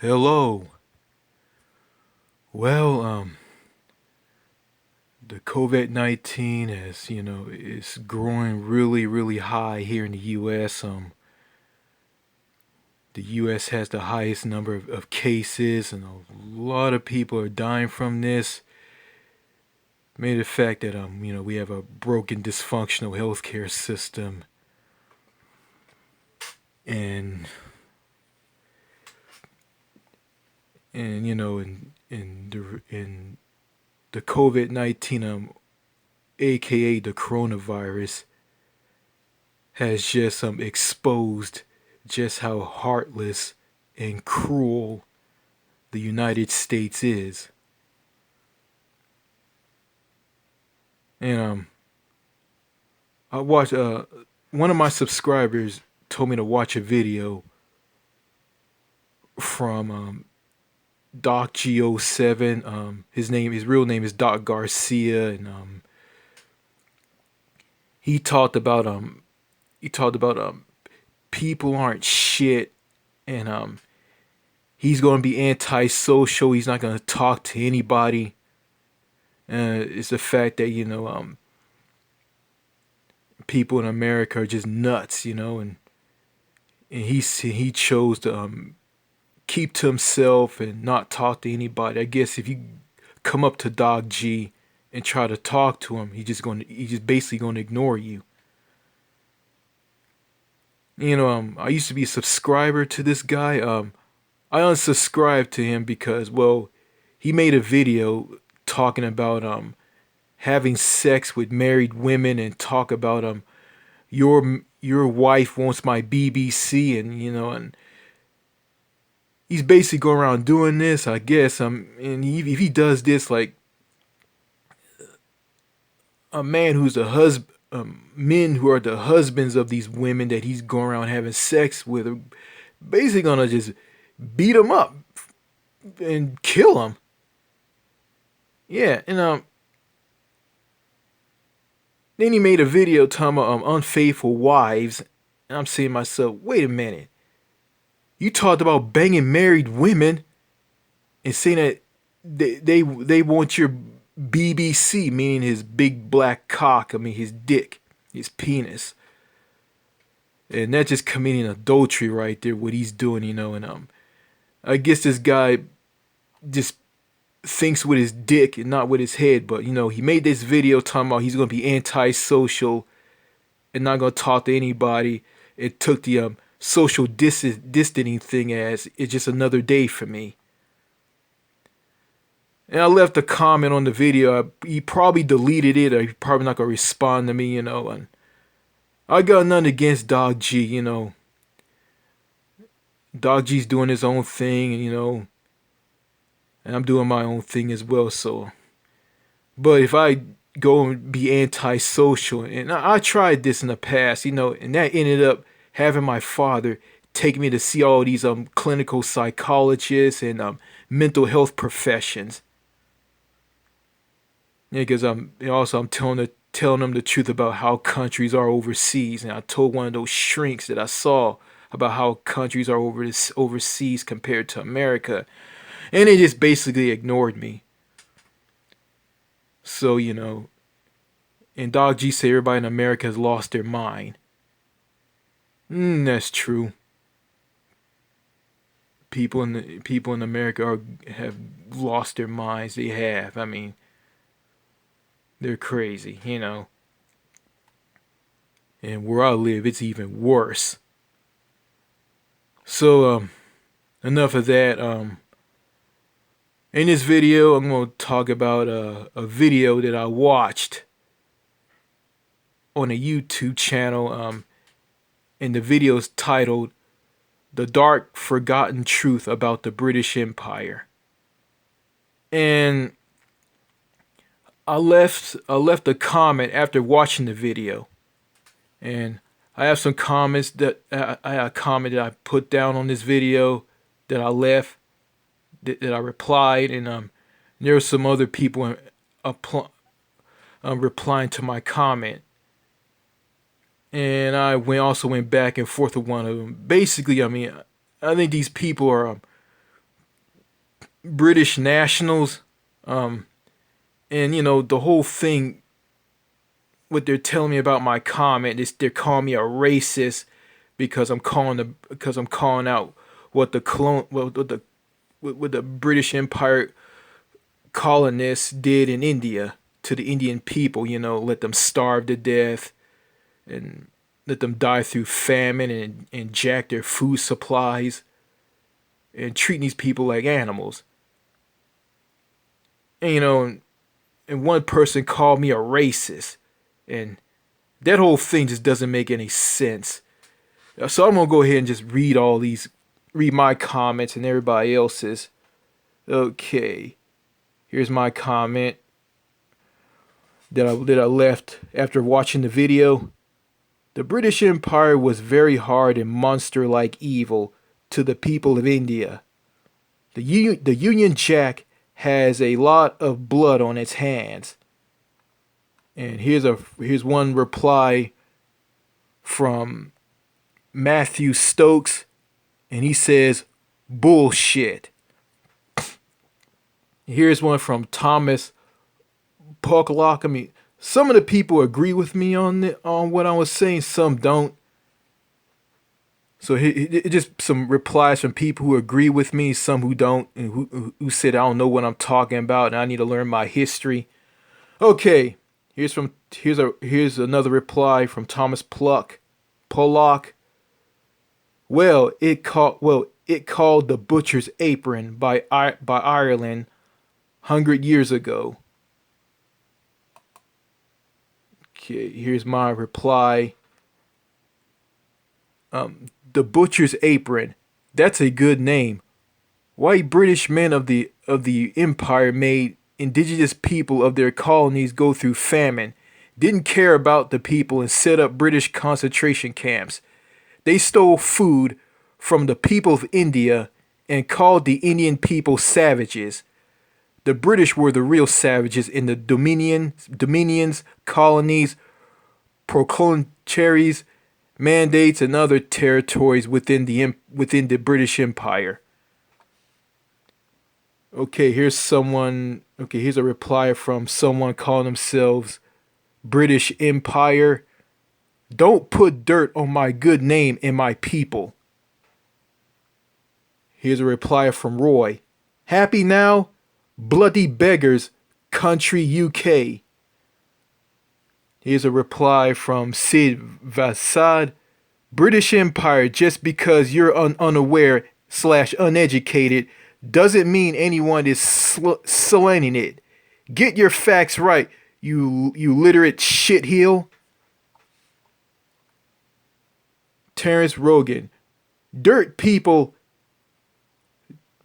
Hello. Well, the COVID-19 is growing really high here in the US. The US has the highest number of cases, and a lot of people are dying from this. Made the fact that we have a broken, dysfunctional healthcare system, and in the COVID-19, aka the coronavirus, has just exposed just how heartless and cruel the United States is. And I watched one of my subscribers told me to watch a video from Doc G07. His real name is Doc Garcia, and he talked about people aren't shit, and he's going to be antisocial. He's not going to talk to anybody. It's the fact that people in America are just nuts, and he chose to keep to himself and not talk to anybody. I guess if you come up to Dog G and try to talk to him, he's just basically going to ignore you. I used to be a subscriber to this guy. I unsubscribed to him because, well, he made a video talking about having sex with married women, and talk about your wife wants my BBC, and he's basically going around doing this, I guess. And if he does this, like, a man who's the husband, men who are the husbands of these women that he's going around having sex with, are basically gonna just beat him up and kill him. Yeah, and then he made a video talking about unfaithful wives, and I'm saying to myself, wait a minute, you talked about banging married women and saying that they want your BBC, meaning his big black cock. I mean his dick, his penis, and that's just committing adultery right there. What he's doing, and I guess this guy just thinks with his dick and not with his head. But he made this video talking about he's gonna be antisocial and not gonna talk to anybody. It took the social distancing thing as it's just another day for me. And I left a comment on the video. He probably deleted it, or he's probably not gonna respond to me, And I got nothing against Dog G, Dog G's doing his own thing, and I'm doing my own thing as well. So, but if I go and be antisocial, and I tried this in the past, and that ended up having my father take me to see all these clinical psychologists and mental health professions. Yeah, because I'm telling them the truth about how countries are overseas, and I told one of those shrinks that I saw about how countries are overseas compared to America, and they just basically ignored me. So and Dog G say everybody in America has lost their mind. That's true. People in America have lost their minds. They have. I mean, they're crazy, And where I live, it's even worse. So, enough of that. In this video, I'm going to talk about a video that I watched on a YouTube channel. And the video is titled "The Dark Forgotten Truth About the British Empire." And I left a comment after watching the video, and I have some comments that I had a comment that I put down on this video that I left, that I replied, and there were some other people replying to my comment, and I also went back and forth with one of them. Basically, I mean, I think these people are British nationals. Um, and the whole thing, what they're telling me about my comment is they're calling me a racist because I'm calling out what the colon what the British Empire colonists did in India to the Indian people. Let them starve to death and let them die through famine and jack their food supplies and treating these people like animals. And and one person called me a racist, and that whole thing just doesn't make any sense. So I'm gonna go ahead and just read my comments and everybody else's. Okay, here's my comment that I left after watching the video. The British Empire was very hard and monster-like evil to the people of India. The Union Jack has a lot of blood on its hands. And here's one reply from Matthew Stokes, and he says, "Bullshit." Here's one from Thomas Pucklock. I mean, some of the people agree with me on what I was saying, some don't. So just some replies from people who agree with me, some who don't, and who said I don't know what I'm talking about and I need to learn my history. Okay, here's another reply from Thomas Pollock. It called the butcher's apron by Ireland 100 years ago. Okay, here's my reply. The butcher's apron. That's a good name. White British men of the empire made indigenous people of their colonies go through famine, didn't care about the people, and set up British concentration camps. They stole food from the people of India and called the Indian people savages. The British were the real savages in the dominions, colonies, proconcharies, mandates, and other territories within the British Empire. Okay, here's a reply from someone calling themselves British Empire. Don't put dirt on my good name and my people. Here's a reply from Roy. Happy now? Bloody beggars, country UK. Here's a reply from Sid Vasad. British Empire, just because you're unaware / uneducated doesn't mean anyone is slanting it. Get your facts right, you literate shitheel. Terrence Rogan. Dirt people.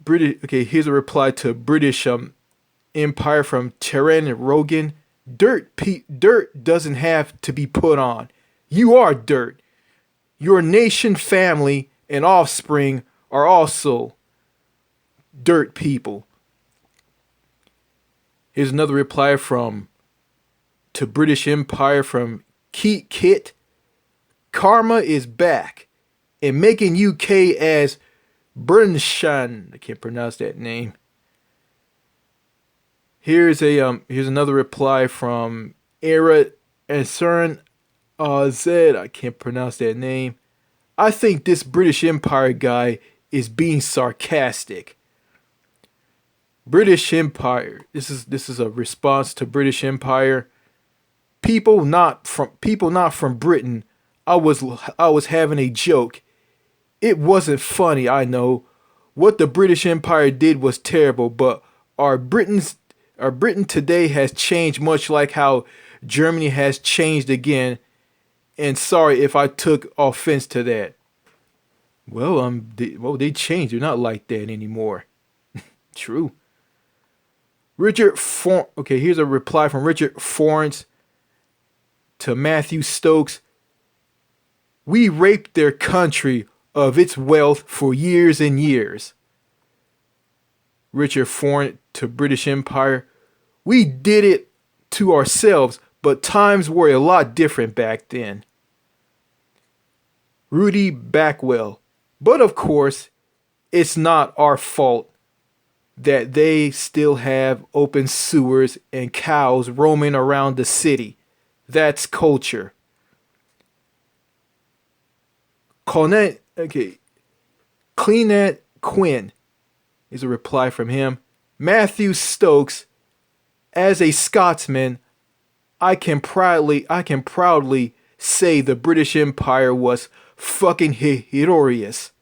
British. Okay, here's a reply to British Empire from Terran Rogan. Dirt doesn't have to be put on. You are dirt. Your nation, family, and offspring are also dirt people. Here's another reply to British Empire from Keat Kit. Karma is back and making UK as Bernshan. I can't pronounce that name. Here's another reply from Era Ansern Z. I can't pronounce that name. I think this British Empire guy is being sarcastic. British Empire. This is a response to British Empire. People not from Britain. I was having a joke. It wasn't funny, I know. What the British Empire did was terrible, but our Britain today has changed much like how Germany has changed again. And sorry if I took offense to that. Well, they changed. They're not like that anymore. True. Okay, here's a reply from Richard Florence to Matthew Stokes. We raped their country of its wealth for years and years. Richard Florence to British Empire. We did it to ourselves, but times were a lot different back then. Rudy Backwell. But of course, it's not our fault. that they still have open sewers and cows roaming around the city. That's culture. Cornet, okay, Cleanat Quinn is a reply from him. Matthew Stokes, as a Scotsman, I can proudly say the British Empire was fucking hilarious.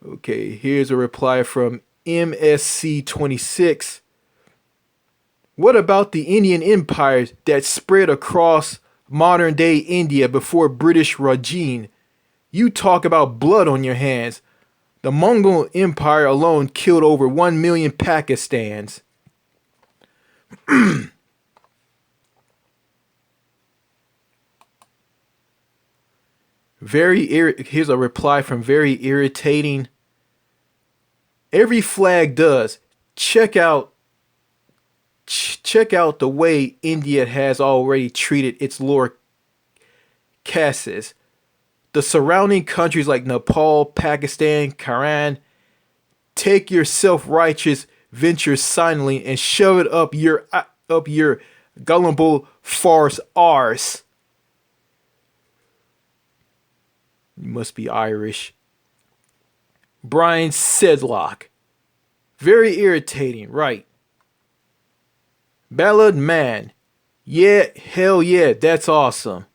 Okay, here's a reply from MSC26. What about the Indian empires that spread across modern day India before British Rajin? You talk about blood on your hands. The Mongol Empire alone killed over 1 million Pakistans. Here's a reply from very irritating. Every flag does. Check out check out the way India has already treated its lower castes. The surrounding countries like Nepal, Pakistan, Iran take your self-righteous ventures silently and shove it up your gullible farce arse. You must be Irish. Brian Sedlock. Very irritating, right? Ballad Man. Yeah, hell yeah, that's awesome.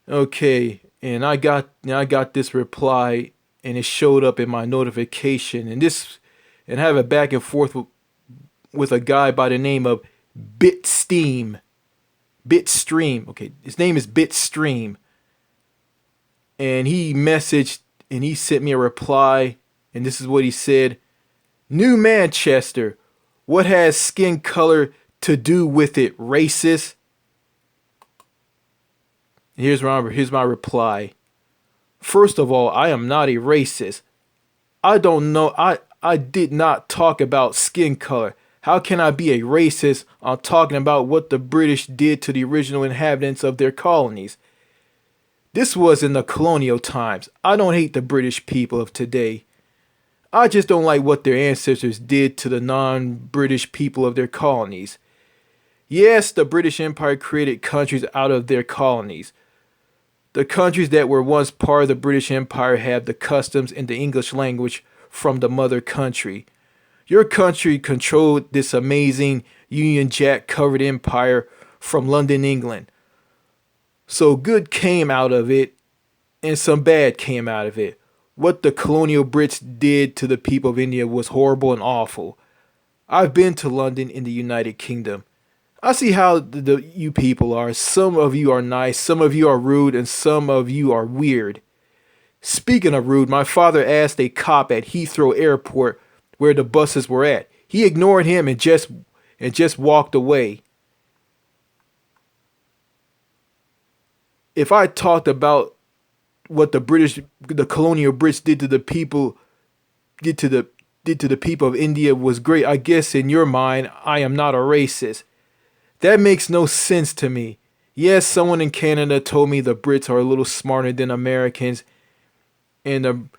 Okay, and I got this reply and it showed up in my notification and have a back and forth with a guy by the name of Bitstream. Okay, his name is Bitstream. And he messaged and he sent me a reply and this is what he said. New Manchester, what has skin color to do with it, racist? Here's my reply. First of all, I am not a racist. I don't know. I did not talk about skin color. How can I be a racist? I'm talking about what the British did to the original inhabitants of their colonies. This was in the colonial times. I don't hate the British people of today. I just don't like what their ancestors did to the non-British people of their colonies. Yes, the British Empire created countries out of their colonies. The countries that were once part of the British Empire have the customs and the English language from the mother country. Your country controlled this amazing Union Jack covered empire from London, England. So good came out of it and some bad came out of it. What the colonial Brits did to the people of India was horrible and awful. I've been to London in the United Kingdom. I see how you people are. Some of you are nice, some of you are rude, and some of you are weird. Speaking of rude, my father asked a cop at Heathrow Airport where the buses were at. He ignored him and just walked away. If I talked about what the colonial Brits did to the people of India was great, I guess in your mind I am not a racist. That makes no sense to me. Yes, someone in Canada told me the Brits are a little smarter than Americans and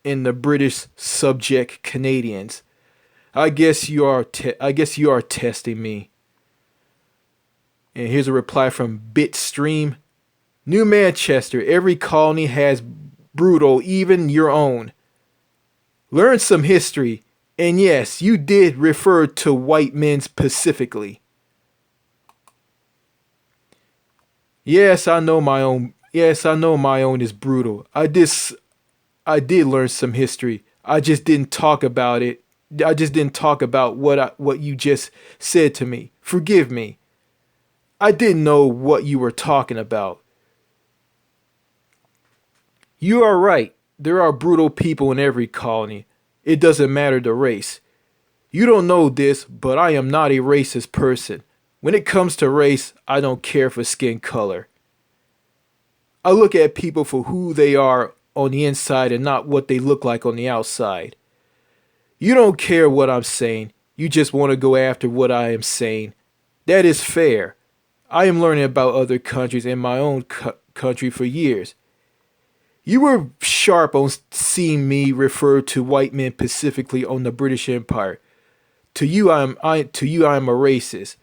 the British subject Canadians. I guess you are testing me. And here's a reply from Bitstream. New Manchester, every colony has brutal, even your own. Learn some history. And yes, you did refer to white men specifically. Yes, I know my own is brutal. I did learn some history. I just didn't talk about it. I just didn't talk about what you just said to me. Forgive me. I didn't know what you were talking about. You are right. There are brutal people in every colony. It doesn't matter the race. You don't know this, but I am not a racist person. When it comes to race, I don't care for skin color. I look at people for who they are on the inside and not what they look like on the outside. You don't care what I'm saying. You just want to go after what I am saying. That is fair. I am learning about other countries in my own country for years. You were sharp on seen me refer to white men specifically on the British Empire. To you I am a racist.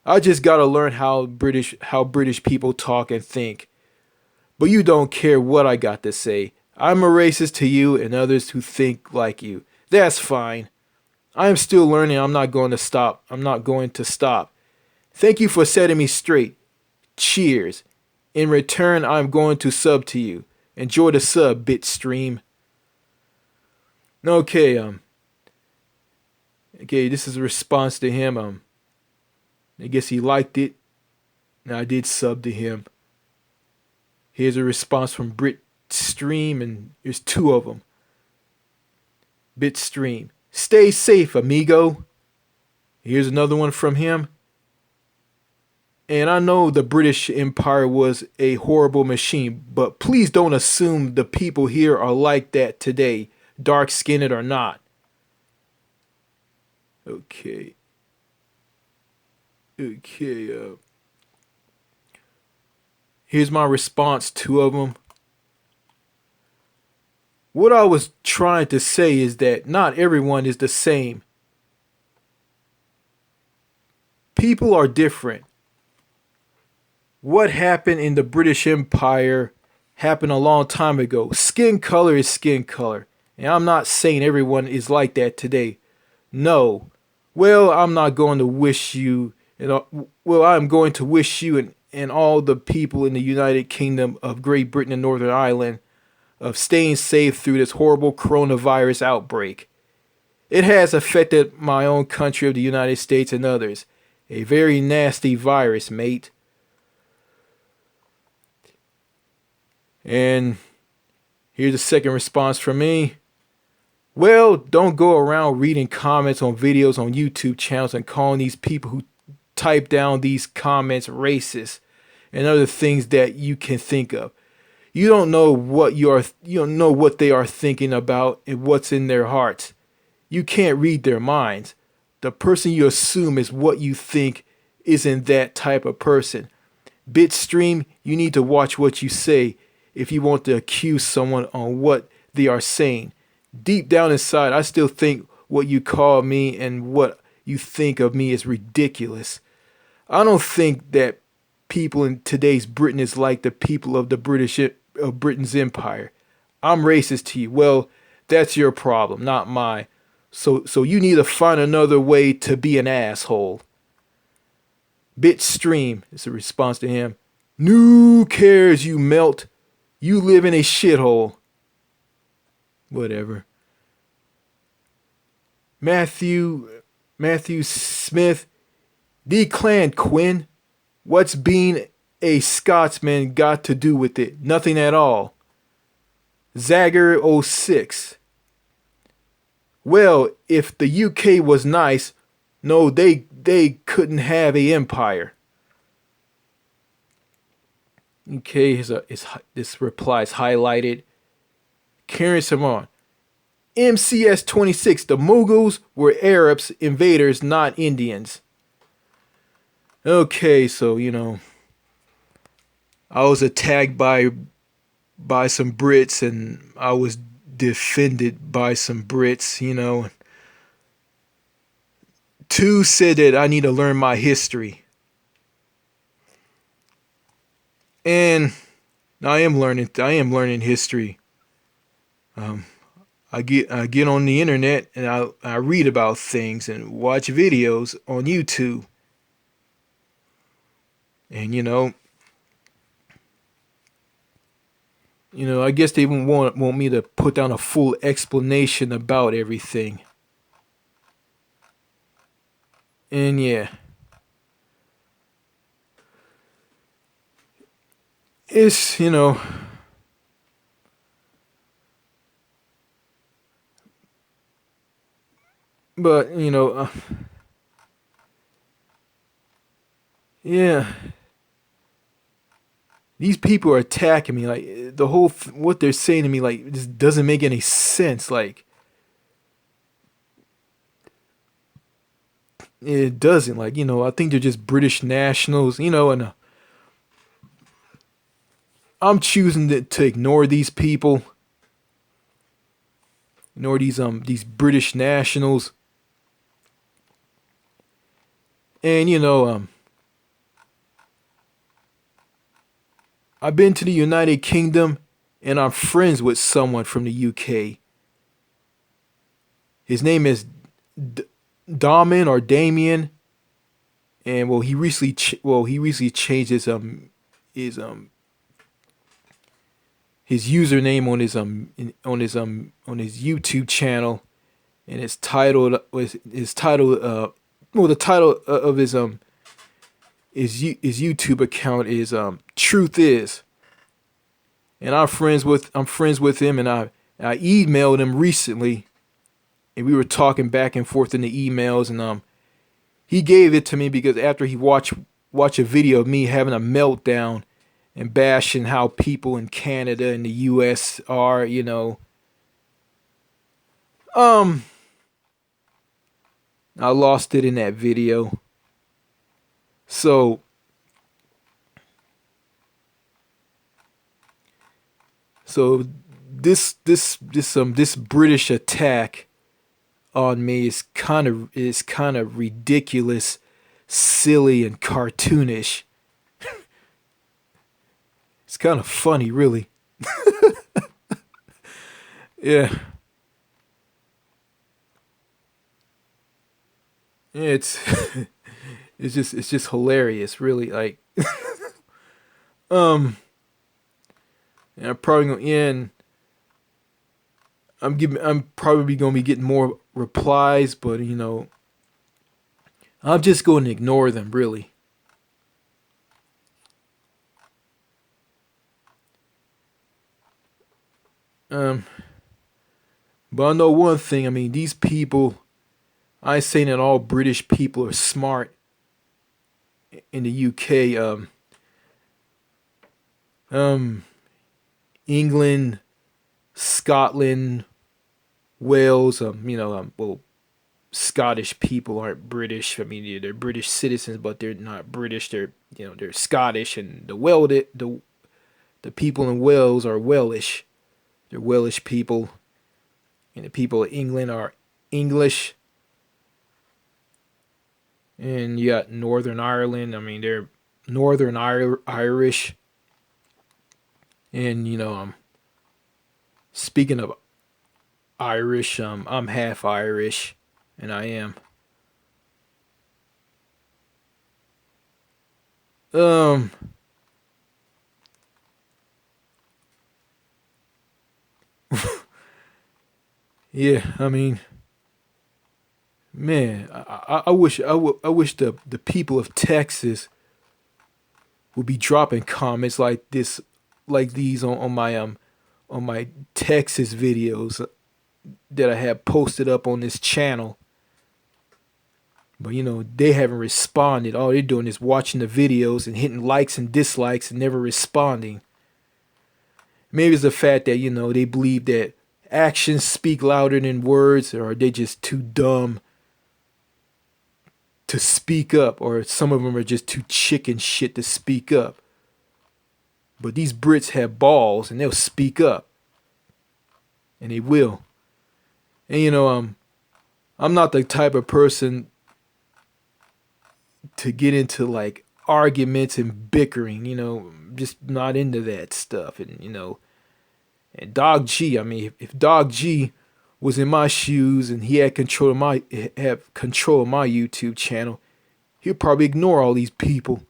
I just gotta learn how British people talk and think. But you don't care what I got to say. I'm a racist to you and others who think like you. That's fine. I am still learning. I'm not going to stop. I'm not going to stop. Thank you for setting me straight. Cheers. In return, I'm going to sub to you. Enjoy the sub, Bitstream. Okay, this is a response to him. I guess he liked it. And I did sub to him. Here's a response from Bitstream, and there's two of them. Bitstream. Stay safe, amigo. Here's another one from him. And I know the British Empire was a horrible machine, but please don't assume the people here are like that today, dark skinned or not. Okay. Here's my response, two of them. What I was trying to say is that not everyone is the same. People are different. What happened in the British Empire happened a long time ago. Skin color is skin color. And I'm not saying everyone is like that today. No. Well, I'm not going to wish you, I'm going to wish you and all the people in the United Kingdom of Great Britain and Northern Ireland of staying safe through this horrible coronavirus outbreak. It has affected my own country of the United States and others. A very nasty virus, mate. And here's a second response from me. Well, don't go around reading comments on videos on YouTube channels and calling these people who type down these comments racist and other things that you can think of. You don't know what they are thinking about and what's in their hearts. You can't read their minds. The person you assume is what you think isn't that type of person. Bitstream, you need to watch what you say if you want to accuse someone on what they are saying. Deep down inside, I still think what you call me and what you think of me is ridiculous. I don't think that people in today's Britain is like the people of Britain's empire. I'm racist to you. Well, that's your problem, not mine. So you need to find another way to be an asshole. Bitstream is a response to him. Who cares, you melt? You live in a shithole. Whatever. Matthew Smith. Declan Quinn. What's being a Scotsman got to do with it? Nothing at all. Zagger06. Well, if the UK was nice, no, they couldn't have a empire. Okay, this reply is highlighted. Karen Simon. MCS 26. The Mughals were Arabs, invaders, not Indians. Okay, so I was attacked by some Brits and I was defended by some Brits, Two said that I need to learn my history. And I am learning history. I get on the internet and I read about things and watch videos on YouTube. And I guess they want me to put down a full explanation about everything. And yeah. It's, but, yeah. These people are attacking me. Like, the whole, what they're saying to me, like, just doesn't make any sense. Like, it doesn't. Like, I think they're just British nationals, and I'm choosing to ignore these people. nor these British nationals. And I've been to the United Kingdom, and I'm friends with someone from the UK. His name is D- Damin or Damien, and he recently changed his his username on his YouTube channel, and it's titled was his title the title of his YouTube account is Truth Is, and I'm friends with him, and I emailed him recently, and we were talking back and forth in the emails, and he gave it to me because after he watched a video of me having a meltdown and bashing how people in Canada and the US are, um I lost it in that video. So so this British attack on me is kind of ridiculous, silly and cartoonish. It's kind of funny, really. Yeah. It's it's just hilarious, really. Like, um and I'm probably gonna end I'm probably gonna be getting more replies, but I'm just going to ignore them, really. Um, but I know one thing. I mean, these people. I ain't saying that all British people are smart in the UK. Um, England, Scotland, Wales. Well, Scottish people aren't British. I mean, they're British citizens, but they're not British. They're Scottish, and the people in Wales are Welsh. They're Welsh people, and the people of England are English. And you got Northern Ireland. I mean, they're Irish. And speaking of Irish, I'm half Irish, and I am. Um, yeah. I mean, man, I wish the people of Texas would be dropping comments like this, like these on my Texas videos that I have posted up on this channel. But they haven't responded. All they're doing is watching the videos and hitting likes and dislikes and never responding. Maybe it's the fact that they believe that actions speak louder than words, or are they just too dumb to speak up, or some of them are just too chicken shit to speak up. But these Brits have balls and they'll speak up, and they will. And I'm not the type of person to get into like arguments and bickering. Just not into that stuff. And Dog G. I mean, if Dog G was in my shoes and he had control of my YouTube channel, he'll probably ignore all these people.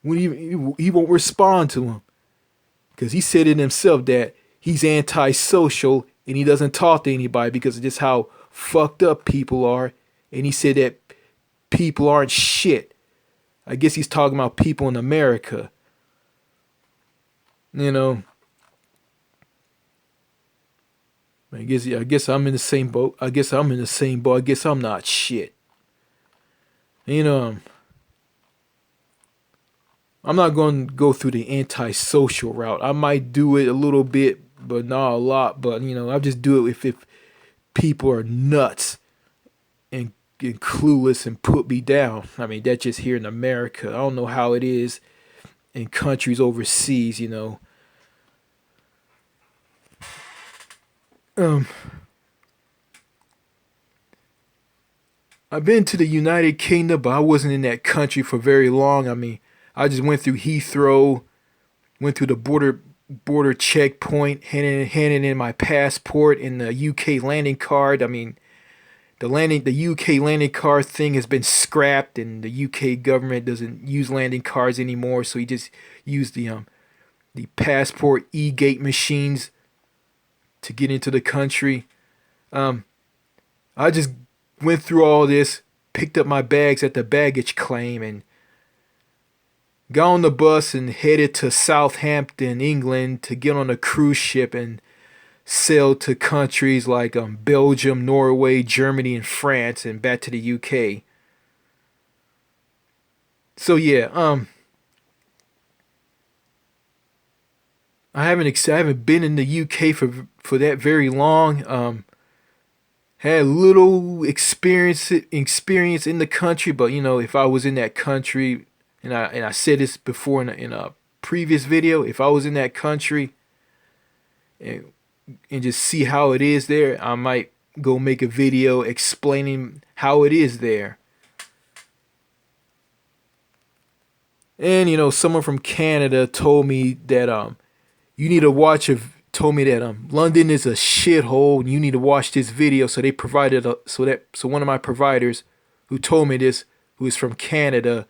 He won't respond to them because he said it himself that he's antisocial and he doesn't talk to anybody because of just how fucked up people are. And he said that people aren't shit. I guess he's talking about people in America. You know, I guess I'm in the same boat. I guess I'm in the same boat. I guess I'm not shit. You know, I'm not going to go through the antisocial route. I might do it a little bit, but not a lot. But I'll just do it if people are nuts and clueless and put me down. I mean, that's just here in America. I don't know how it is in countries overseas. Um, I've been to the United Kingdom, but I wasn't in that country for very long. I mean, I just went through Heathrow, went through the border checkpoint, handing in my passport and the UK landing card. I mean, the UK landing card thing has been scrapped, and the UK government doesn't use landing cards anymore. So he just used the passport e-gate machines to get into the country. Um, I just went through all this, picked up my bags at the baggage claim, and got on the bus and headed to Southampton, England, to get on a cruise ship and sail to countries like Belgium, Norway, Germany, and France, and back to the UK. So yeah, I haven't been in the UK for that very long. Had little experience in the country, but you know, if I was in that country, and I said this before in a previous video, if I was in that country and just see how it is there, I might go make a video explaining how it is there. And you know, someone from Canada told me that you need to watch a told me that London is a shithole and you need to watch this video. So they provided so one of my providers who told me this, who is from Canada,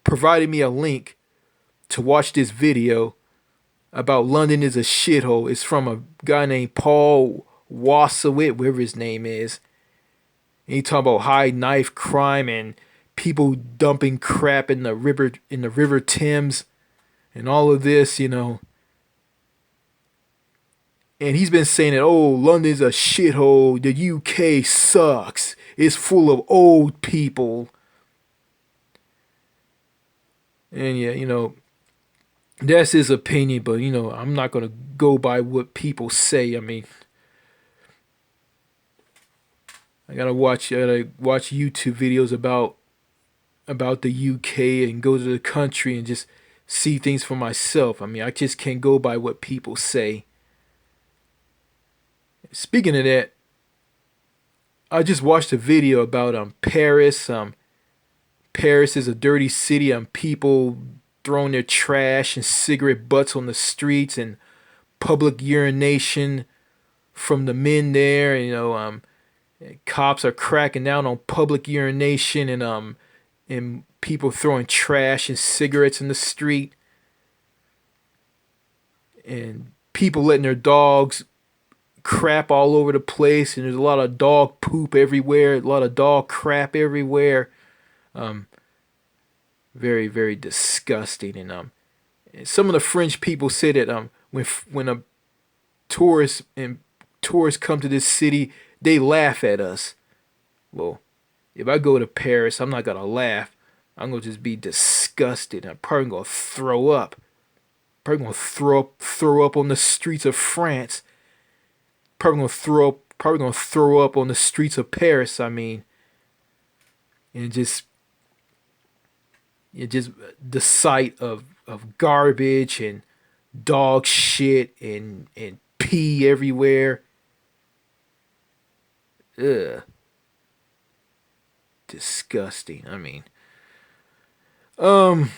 provided me a link to watch this video about London is a shithole. It's from a guy named Paul Wasowit, whatever his name is. And he talking about high knife crime and people dumping crap in the river Thames and all of this, you know. And he's been saying that, oh, London's a shithole, the UK sucks, it's full of old people. And yeah, you know, that's his opinion, but you know, I'm not gonna go by what people say. I mean, I gotta watch YouTube videos about the UK and go to the country and just see things for myself. I mean, I just can't go by what people say. Speaking of that, I just watched a video about Paris. Paris is a dirty city. People throwing their trash and cigarette butts on the streets and public urination from the men there. You know, cops are cracking down on public urination and people throwing trash and cigarettes in the street and people letting their dogs crap all over the place, and there's a lot of dog poop everywhere, a lot of dog crap everywhere. Um, very very disgusting. And some of the French people say that when a tourists come to this city, they laugh at us. Well, if I go to Paris, I'm not gonna laugh. I'm gonna just be disgusted. I'm probably gonna throw up. Probably gonna throw up on the streets of France. Probably gonna throw up on the streets of Paris. I mean, and just the sight of garbage and dog shit and pee everywhere. Ugh, disgusting. I mean, um,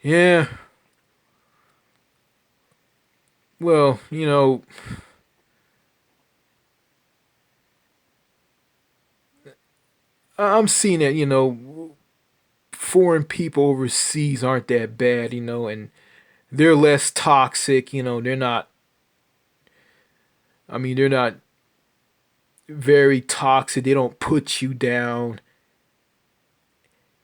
yeah. Well, you know, I'm seeing that, you know, foreign people overseas aren't that bad, you know, and they're less toxic, you know, they're not very toxic. They don't put you down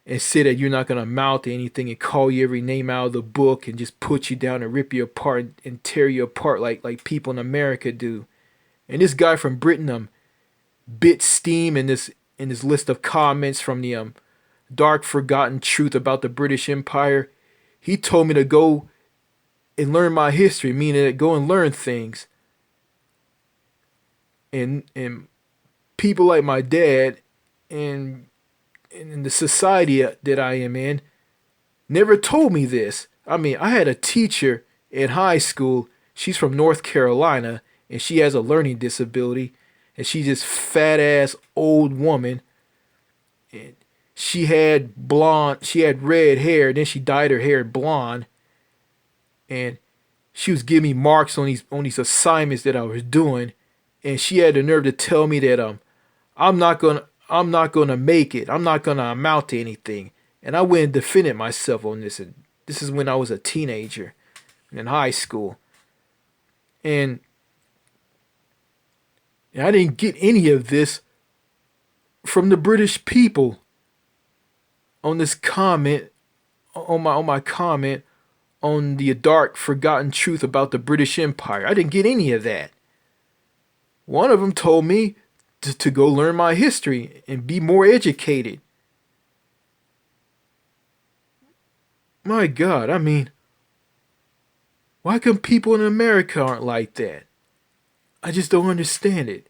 and say that you're not going to amount to anything and call you every name out of the book and just put you down and rip you apart and tear you apart like people in America do. And this guy from Britain bit steam in this list of comments from the dark forgotten truth about the British Empire. He told me to go and learn my history, meaning that go and learn things. And people like my dad and in the society that I am in never told me this. I mean, I had a teacher in high school She's from North Carolina and she has a learning disability. And she's this fat ass old woman. And she had red hair. Then she dyed her hair blonde. And she was giving me marks on these assignments that I was doing. And she had the nerve to tell me that I'm not gonna make it. I'm not gonna amount to anything. And I went and defended myself on this. And this is when I was a teenager in high school. And I didn't get any of this from the British people on this comment on my comment on the dark forgotten truth about the British Empire. I didn't get any of that. One of them told me to go learn my history and be more educated. My God, I mean, why come people in America aren't like that? I just don't understand it.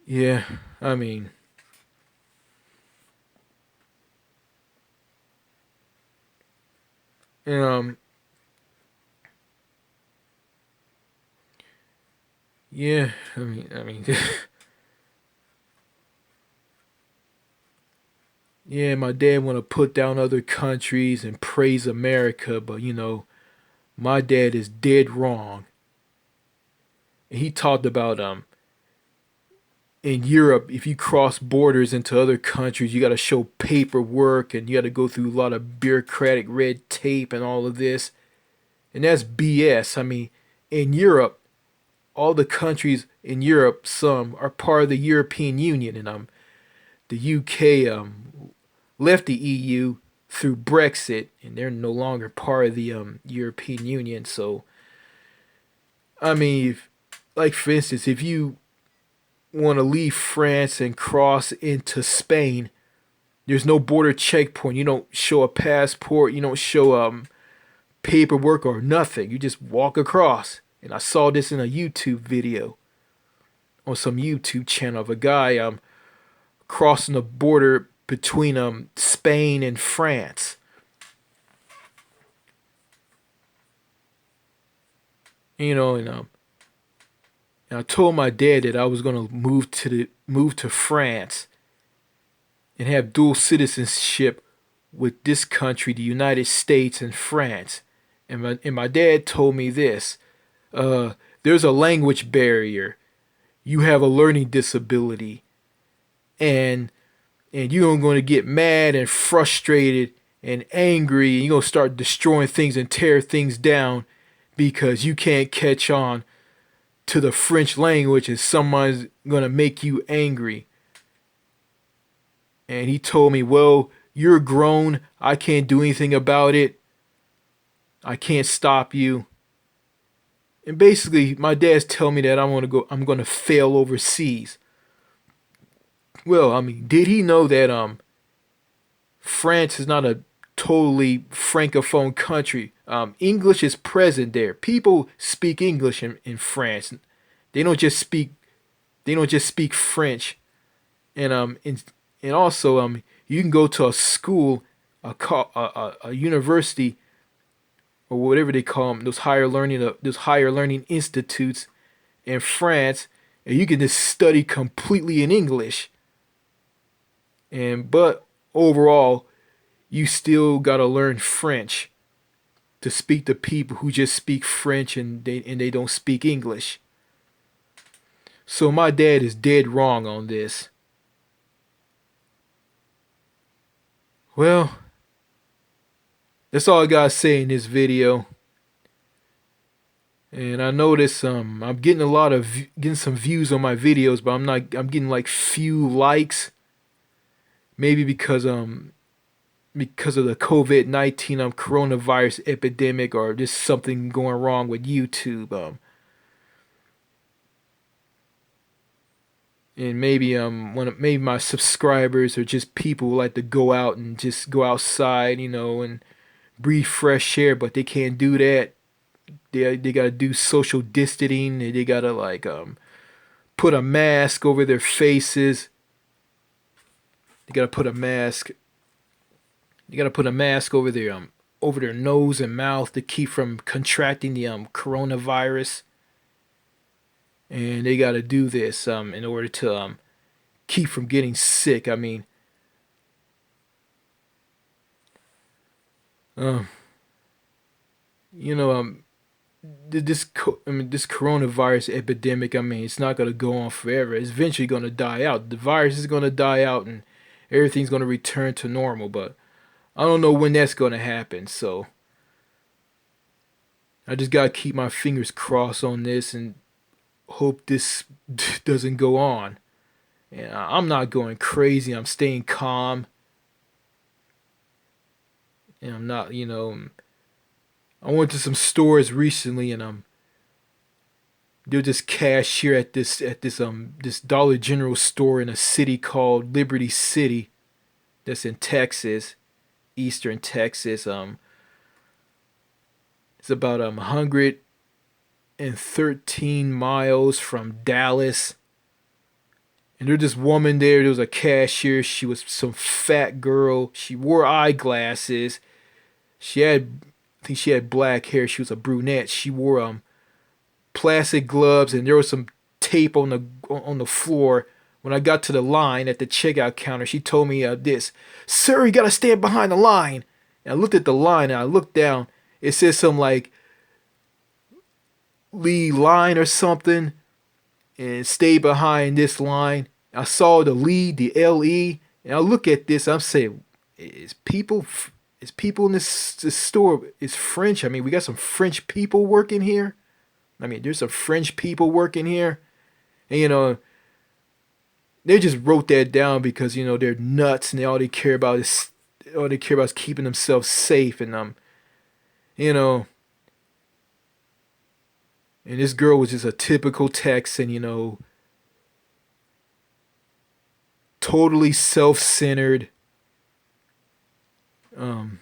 Yeah, I mean, um, yeah, I mean, yeah, my dad want to put down other countries and praise America, but my dad is dead wrong. And he talked about in Europe, if you cross borders into other countries, you got to show paperwork and you got to go through a lot of bureaucratic red tape and all of this. And that's BS. I mean, in Europe, all the countries in Europe, some are part of the European Union, and the UK left the EU through Brexit, and they're no longer part of the European Union. So, I mean, like for instance, if you want to leave France and cross into Spain, there's no border checkpoint. You don't show a passport. You don't show paperwork or nothing. You just walk across. And I saw this in a YouTube video on some YouTube channel of a guy crossing the border between Spain and France. And I told my dad that I was gonna move to France and have dual citizenship with this country, the United States and France. And my dad told me this: there's a language barrier. You have a learning disability, and you're going to get mad and frustrated and angry, and you're going to start destroying things and tear things down because you can't catch on to the French language and someone's going to make you angry. And he told me, well, you're grown. I can't do anything about it. I can't stop you. And basically, my dad's telling me that I'm going to fail overseas. Well, I mean, did he know that France is not a totally francophone country? English is present there. People speak English in France. They don't just speak. They don't just speak French. And also you can go to a school, a university, or whatever they call them, those higher learning institutes in France, and you can just study completely in English. But overall, you still gotta learn French to speak to people who just speak French and they don't speak English. So my dad is dead wrong on this. Well, that's all I gotta say in this video. And I notice I'm getting getting some views on my videos, but I'm getting like few likes. Maybe because of the COVID-19 coronavirus epidemic, or just something going wrong with YouTube. And maybe maybe my subscribers are just people who like to go out and just go outside, and breathe fresh air, but they can't do that. They gotta do social distancing. They gotta put a mask over their faces. They gotta put a mask. They gotta put a mask over over their nose and mouth to keep from contracting the coronavirus, and they got to do this in order to keep from getting sick. I mean, um, you know, this coronavirus epidemic. I mean, it's not gonna go on forever. It's eventually gonna die out. The virus is gonna die out, and everything's gonna return to normal. But I don't know when that's gonna happen. So I just gotta keep my fingers crossed on this and hope this doesn't go on. And I'm not going crazy. I'm staying calm, and I'm not. I went to some stores recently, and there's this cashier at this Dollar General store in a city called Liberty City, that's in Texas, eastern Texas. It's about 113 miles from Dallas. And there's this woman there. There was a cashier. She was some fat girl. She wore eyeglasses. I think she had black hair. She was a brunette. She wore plastic gloves, and there was some tape on the floor. When I got to the line at the checkout counter, she told me this, "Sir, you gotta stand behind the line." And I looked at the line, and I looked down. It says something like "Lee line" or something, and stay behind this line. I saw the lead, the LE, and I look at this. I'm saying, is people in this store is French? I mean, we got some French people working here. I mean, there's some French people working here, and they just wrote that down because they're nuts, and all they care about is keeping themselves safe, and you know, and this girl was just a typical Texan, totally self-centered, um,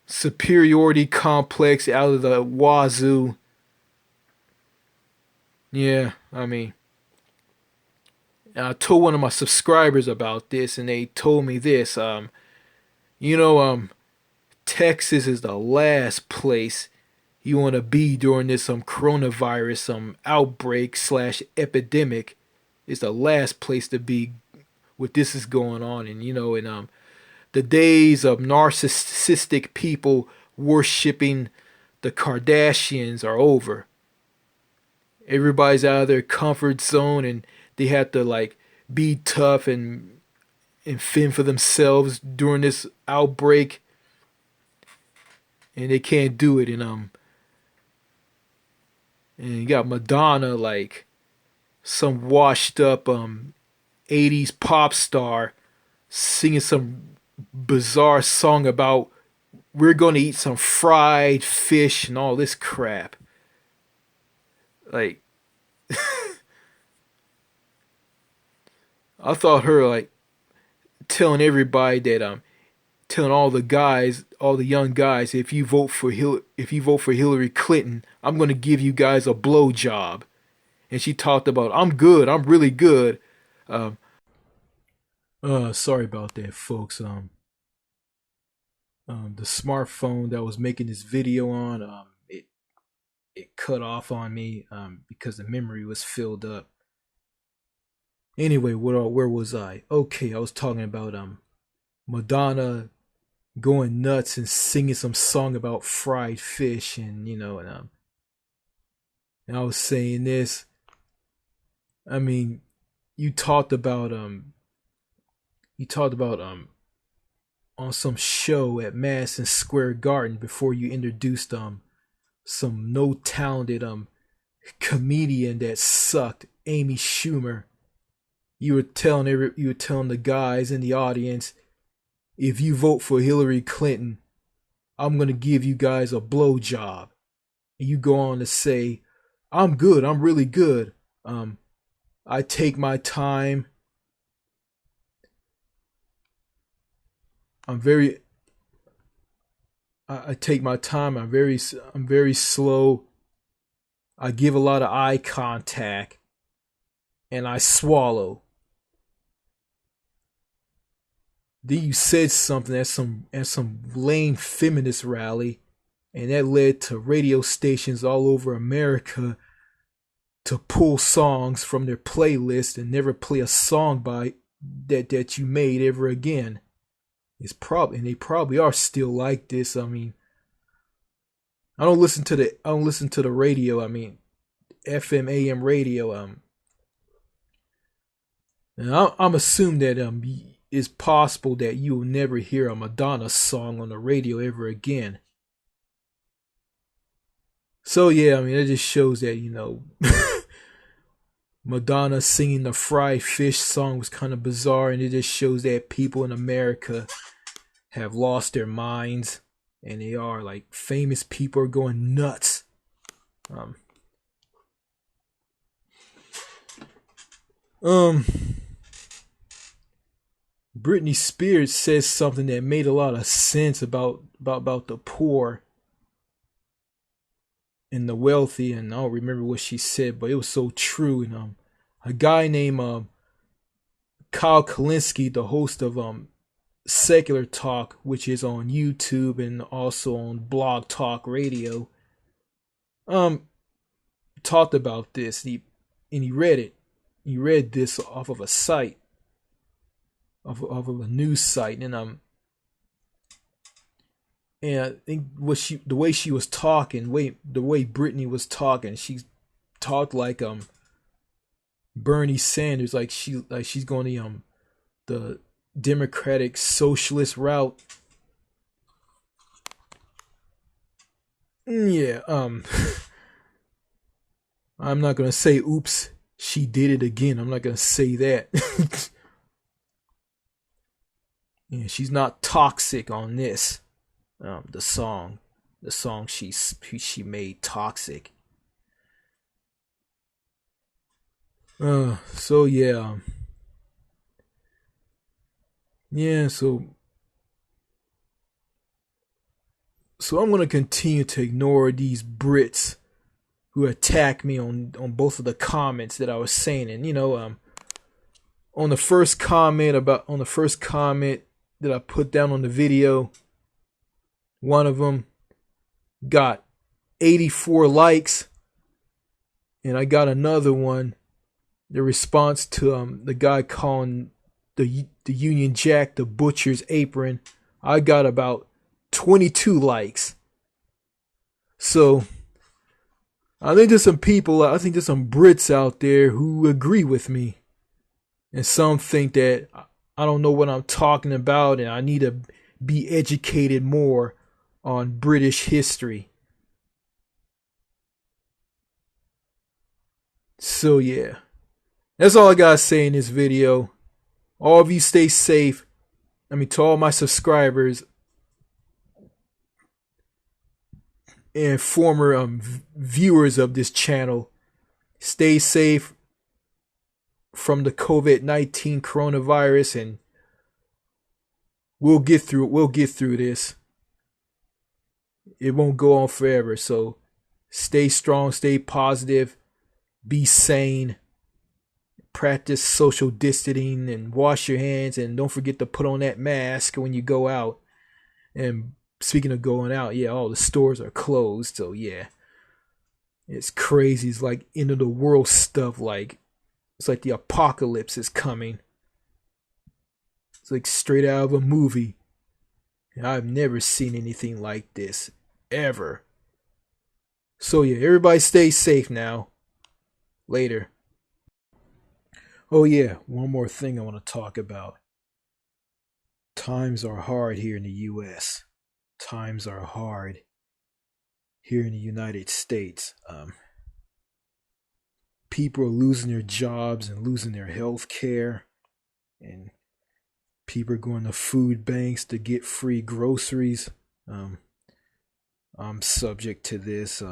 superiority complex out of the wazoo. Yeah, I mean, I told one of my subscribers about this, and they told me this. You know, Texas is the last place you want to be during this coronavirus outbreak slash epidemic. It's the last place to be what this is going on, and the days of narcissistic people worshiping the Kardashians are over. Everybody's out of their comfort zone, and they have to be tough and fend for themselves during this outbreak, and they can't do it. And you got Madonna, some washed up 80s pop star, singing some bizarre song about we're gonna eat some fried fish and all this crap. Like, I thought her telling everybody that telling all the guys, all the young guys, if you vote for Hillary Clinton, I'm gonna give you guys a blow job. And she talked about, I'm good, I'm really good. Um, Sorry about that, folks. The smartphone that I was making this video on, it cut off on me because the memory was filled up. Anyway, where was I? Okay, I was talking about Madonna going nuts and singing some song about fried fish, and and I was saying this. I mean, you talked about on some show at Madison Square Garden before you introduced some no talented comedian that sucked, Amy Schumer. You were telling the guys in the audience, if you vote for Hillary Clinton, I'm gonna give you guys a blow job. And you go on to say, I'm good, I'm really good. I take my time. I'm very I take my time. I'm very slow. I give a lot of eye contact, and I swallow. Then you said something at some lame feminist rally, and that led to radio stations all over America to pull songs from their playlist and never play a song by that you made ever again. They probably are still like this. I mean, I don't listen to the radio. I mean, FM AM radio. And I'm assuming that it's possible that you will never hear a Madonna song on the radio ever again. So yeah, I mean, it just shows that Madonna singing the fried fish song was kind of bizarre, and it just shows that people in America have lost their minds, and they are like famous people are going nuts. Um, um, Britney Spears says something that made a lot of sense about the poor and the wealthy, and I don't remember what she said, but it was so true. And a guy named Kyle Kalinske, the host of Secular Talk, which is on YouTube and also on Blog Talk Radio, talked about this. He read it. He read this off of a site, off of a news site, and I think the way she was talking, the way Britney was talking, she talked like Bernie Sanders, like she's going the Democratic Socialist route. Yeah, I'm not gonna say oops, she did it again. I'm not gonna say that. Yeah, she's not toxic on this. The song she made toxic. So yeah, yeah. So I'm gonna continue to ignore these Brits who attack me on both of the comments that I was saying, and on the first comment that I put down on the video, one of them got 84 likes, and I got another one. The response to the guy calling the Union Jack the butcher's apron, I got about 22 likes. So I think there's some Brits out there who agree with me, and some think that I don't know what I'm talking about, and I need to be educated more on British history. So yeah, that's all I gotta say in this video. All of you stay safe. I mean, to all my subscribers and former viewers of this channel, stay safe from the COVID-19 coronavirus, and we'll get through this. It won't go on forever, so stay strong, stay positive, be sane, practice social distancing, and wash your hands, and don't forget to put on that mask when you go out. And speaking of going out, yeah, all the stores are closed, so yeah, it's crazy. It's like end of the world stuff. Like it's like the apocalypse is coming. It's like straight out of a movie. And I've never seen anything like this ever. So yeah, everybody stay safe now. Later. Oh yeah, one more thing I want to talk about. Times are hard here in the US. Times are hard here in the United States. People are losing their jobs and losing their health care, and people are going to food banks to get free groceries. I'm subject to this.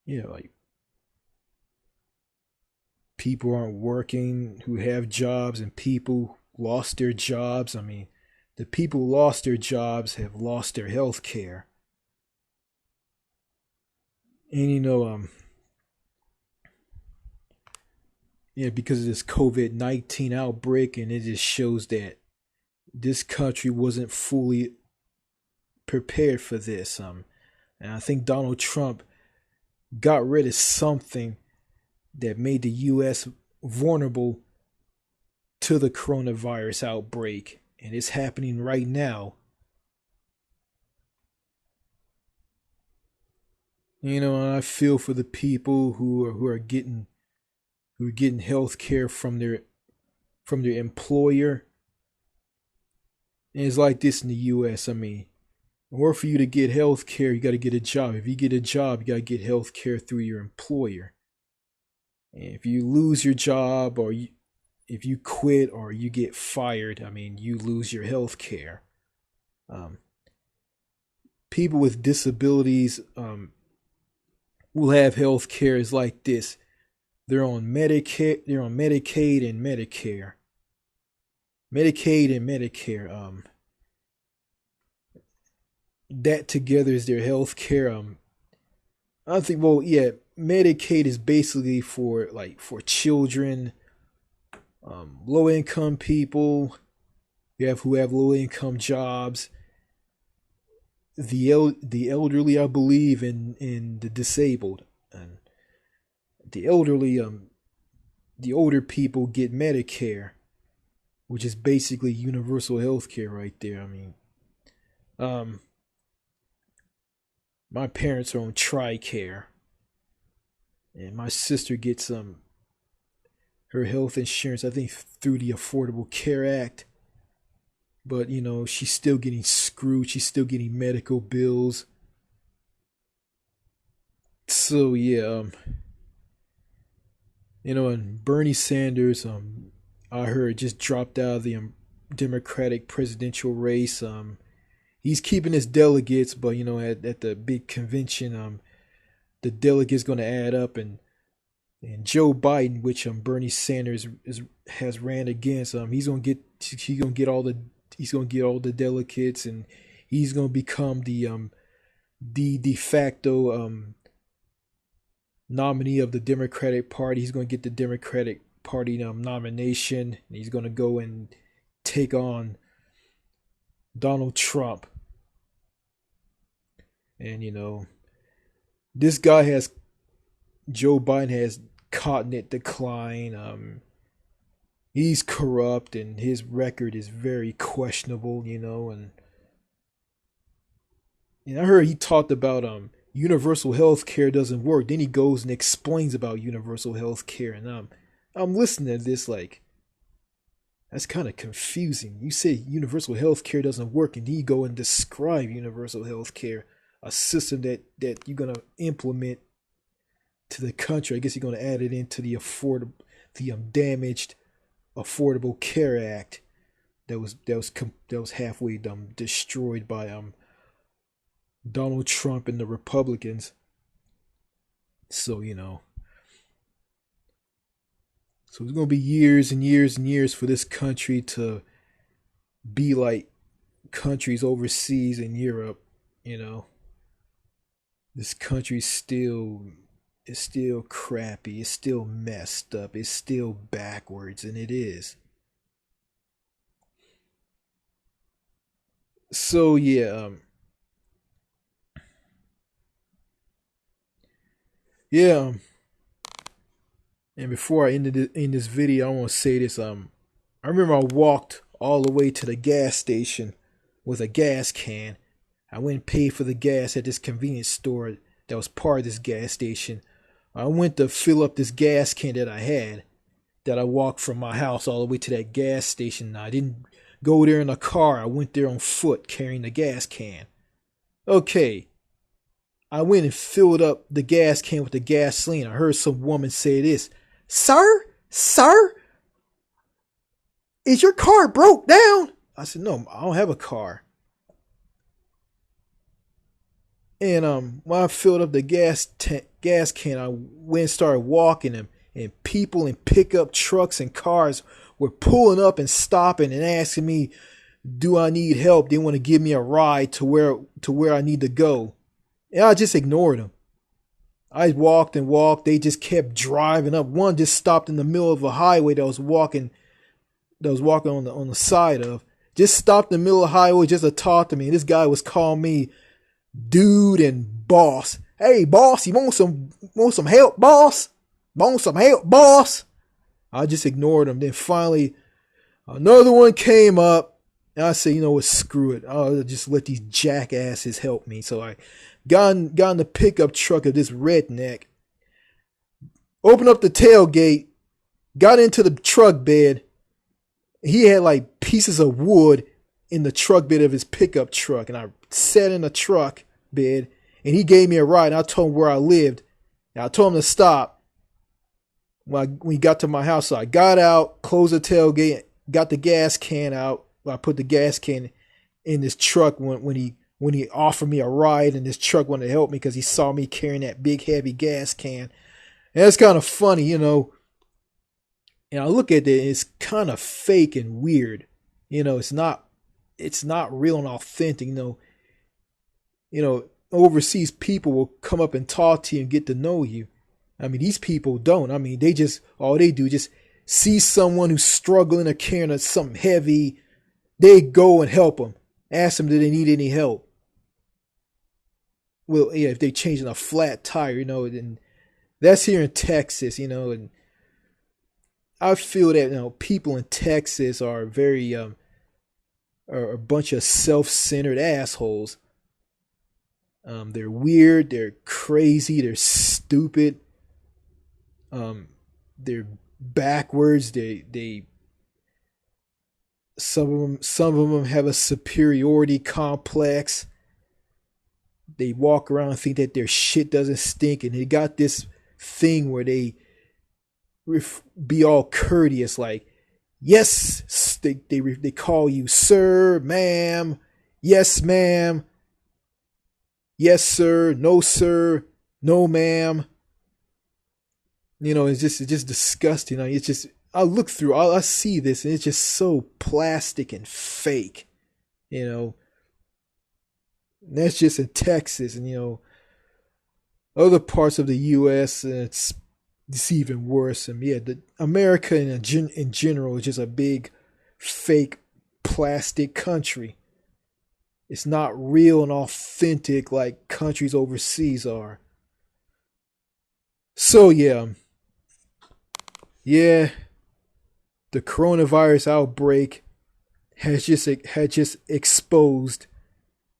Yeah, like people aren't working who have jobs, and people lost their jobs. I mean, the people who lost their jobs have lost their health care. And Yeah, because of this COVID-19 outbreak, and it just shows that this country wasn't fully prepared for this. And I think Donald Trump got rid of something that made the U.S. vulnerable to the coronavirus outbreak, and it's happening right now. And I feel for the people who are getting health care from their employer. And it's like this in the U.S. I mean, in order for you to get health care, you got to get a job. If you get a job, you got to get health care through your employer. And if you lose your job, if you quit or you get fired, I mean, you lose your health care. Um, People with disabilities will have health care is like this. They're on Medicare, they're on Medicaid and Medicare. Medicaid and Medicare. That together is their health care. I think, well, yeah, Medicaid is basically for children, low income people, who have low income jobs, the elderly, I believe, in the disabled, and the elderly, the older people get Medicare, which is basically universal health care right there. I mean, um, my parents are on TRICARE, and my sister gets her health insurance, I think, through the Affordable Care Act. But she's still getting screwed. She's still getting medical bills. So yeah, and Bernie Sanders, I heard, just dropped out of the Democratic presidential race. He's keeping his delegates, but at the big convention, the delegates going to add up, and Joe Biden, which Bernie Sanders has ran against, he's gonna get all the delegates, and he's gonna become the de facto nominee of the Democratic Party. He's gonna get the Democratic Party nomination, and he's gonna go and take on Donald Trump. And this guy has Joe Biden has continent decline. He's corrupt, and his record is very questionable. And I heard he talked about universal health care doesn't work. Then he goes and explains about universal health care, and I'm listening to this like, that's kind of confusing. You say universal health care doesn't work, and then you go and describe universal health care, a system that you're gonna implement to the country. I guess you're gonna add it into the damaged Affordable Care Act that was halfway destroyed by Donald Trump and the Republicans. So so it's gonna be years and years and years for this country to be like countries overseas in Europe. You know, this country is still crappy. It's still messed up. It's still backwards, and it is. So yeah, yeah. And before I end this video, I want to say this. I remember I walked all the way to the gas station with a gas can. I went and paid for the gas at this convenience store that was part of this gas station. I went to fill up this gas can that I walked from my house all the way to that gas station. I didn't go there in a car. I went there on foot carrying the gas can. Okay, I went and filled up the gas can with the gasoline. I heard some woman say this, Sir, is your car broke down? I said, no, I don't have a car. And when I filled up the gas can, I went and started walking, and people in pickup trucks and cars were pulling up and stopping and asking me, do I need help? They want to give me a ride to where I need to go. And I just ignored them. I walked and walked. They just kept driving up. One just stopped in the middle of a highway that was walking on the side of. Just stopped in the middle of the highway just to talk to me. And this guy was calling me dude and boss. Hey boss, you want some help, boss? Want some help, boss? I just ignored him. Then finally another one came up. And I said, you know what, screw it. I'll just let these jackasses help me. So I got in the pickup truck of this redneck, opened up the tailgate, got into the truck bed. He had like pieces of wood in the truck bed of his pickup truck. And I sat in the truck bed and he gave me a ride. And I told him where I lived. And I told him to stop when he got to my house. So I got out, closed the tailgate, got the gas can out. I put the gas can in this truck when he offered me a ride, and this truck wanted to help me because he saw me carrying that big heavy gas can. And it's kind of funny, you know. And I look at it, it's kind of fake and weird. You know, it's not real and authentic. You know, overseas people will come up and talk to you and get to know you. I mean, these people don't. I mean, all they do just see someone who's struggling or carrying something heavy. They go and help them. Ask them, do they need any help? Well, yeah, if they're changing a flat tire, you know, then that's here in Texas, you know, and I feel that, you know, people in Texas are very, are a bunch of self-centered assholes. They're weird, they're crazy, they're stupid, they're backwards, some of them have a superiority complex. They walk around and think that their shit doesn't stink, and they got this thing where they be all courteous, like, yes, they call you sir, ma'am, yes, ma'am, yes, sir, no, ma'am. You know, it's just disgusting. I mean, it's just, I look through, I see this, and it's just so plastic and fake, you know. And that's just in Texas, and you know, other parts of the U.S. It's even worse. And yeah, America in general is just a big fake plastic country. It's not real and authentic like countries overseas are. So yeah, the coronavirus outbreak had just exposed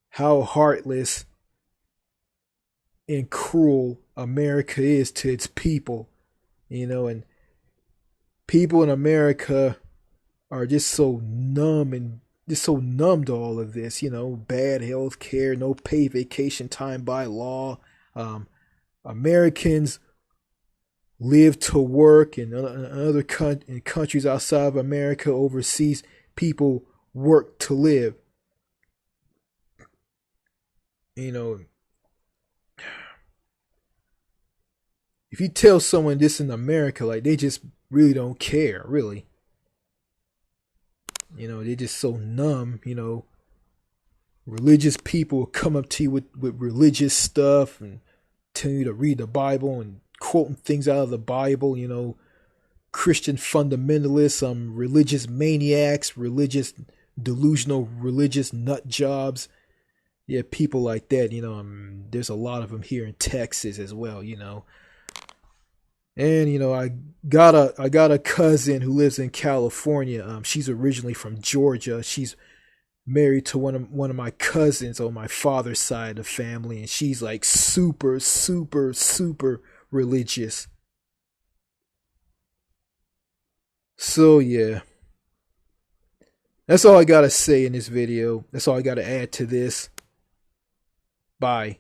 how heartless and cruel America is to its people, you know, and people in America are just so numb to all of this, you know, bad health care, no paid vacation time by law. Americans live to work, and in countries outside of America, overseas, people work to live. You know, if you tell someone this in America, like, they just really don't care, really. You know, they're just so numb, you know. Religious people will come up to you with religious stuff and tell you to read the Bible and quoting things out of the Bible, you know. Christian fundamentalists, religious maniacs, delusional religious nut jobs. Yeah, people like that, you know, there's a lot of them here in Texas as well, you know. And you know, I got a cousin who lives in California. She's originally from Georgia. She's married to one of my cousins on my father's side of the family, and she's like super religious. So yeah, that's all I gotta say in this video. That's all I gotta add to this. Bye.